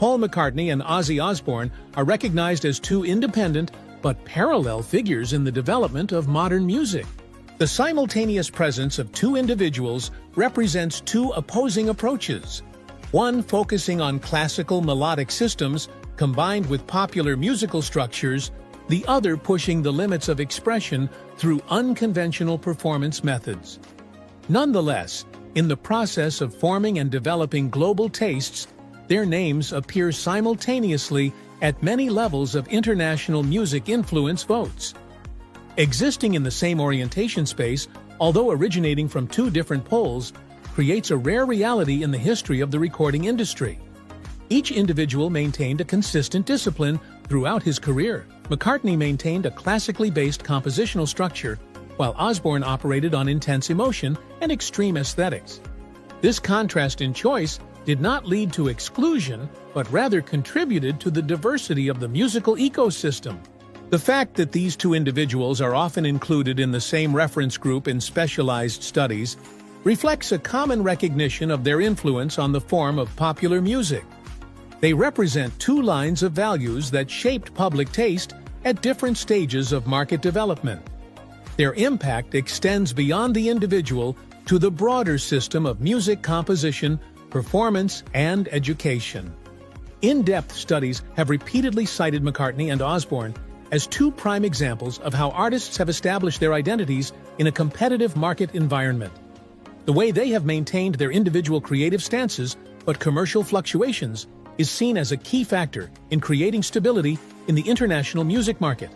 Paul McCartney and Ozzy Osbourne are recognized as two independent but parallel figures in the development of modern music. The simultaneous presence of two individuals represents two opposing approaches, one focusing on classical melodic systems combined with popular musical structures, the other pushing the limits of expression through unconventional performance methods. Nonetheless, in the process of forming and developing global tastes, their names appear simultaneously at many levels of international music influence votes. Existing in the same orientation space, although originating from two different poles, creates a rare reality in the history of the recording industry. Each individual maintained a consistent discipline throughout his career. McCartney maintained a classically based compositional structure, while Osbourne operated on intense emotion and extreme aesthetics. This contrast in choice did not lead to exclusion, but rather contributed to the diversity of the musical ecosystem. The fact that these two individuals are often included in the same reference group in specialized studies reflects a common recognition of their influence on the form of popular music. They represent two lines of values that shaped public taste at different stages of market development. Their impact extends beyond the individual to the broader system of music composition, performance, and education. In-depth studies have repeatedly cited McCartney and Osbourne as two prime examples of how artists have established their identities in a competitive market environment. The way they have maintained their individual creative stances but commercial fluctuations is seen as a key factor in creating stability in the international music market.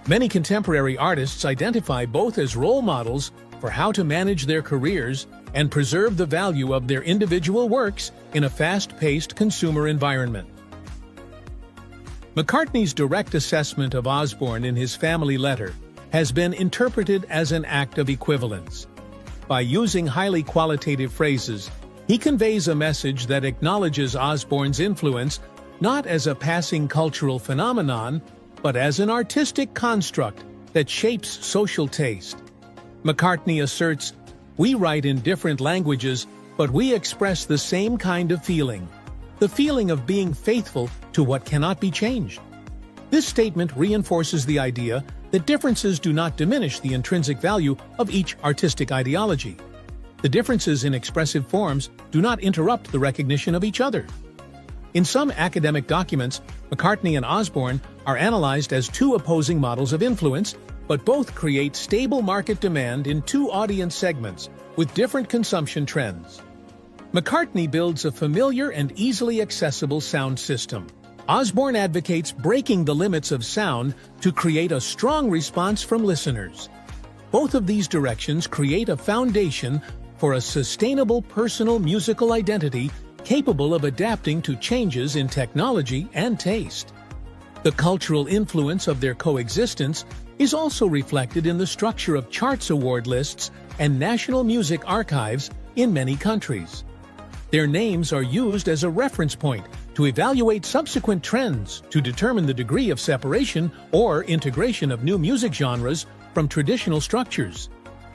Many contemporary artists identify both as role models for how to manage their careers and preserve the value of their individual works in a fast-paced consumer environment. McCartney's direct assessment of Osbourne in his family letter has been interpreted as an act of equivalence. By using highly qualitative phrases, he conveys a message that acknowledges Osbourne's influence not as a passing cultural phenomenon, but as an artistic construct that shapes social taste. McCartney asserts, "We write in different languages, but we express the same kind of feeling, the feeling of being faithful to what cannot be changed." This statement reinforces the idea that differences do not diminish the intrinsic value of each artistic ideology. The differences in expressive forms do not interrupt the recognition of each other. In some academic documents, McCartney and Osbourne are analyzed as two opposing models of influence, but both create stable market demand in two audience segments with different consumption trends. McCartney builds a familiar and easily accessible sound system. Osbourne advocates breaking the limits of sound to create a strong response from listeners. Both of these directions create a foundation for a sustainable personal musical identity capable of adapting to changes in technology and taste. The cultural influence of their coexistence is also reflected in the structure of charts award lists and national music archives in many countries. Their names are used as a reference point to evaluate subsequent trends to determine the degree of separation or integration of new music genres from traditional structures.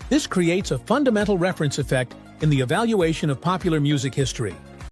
This creates a fundamental reference effect in the evaluation of popular music history.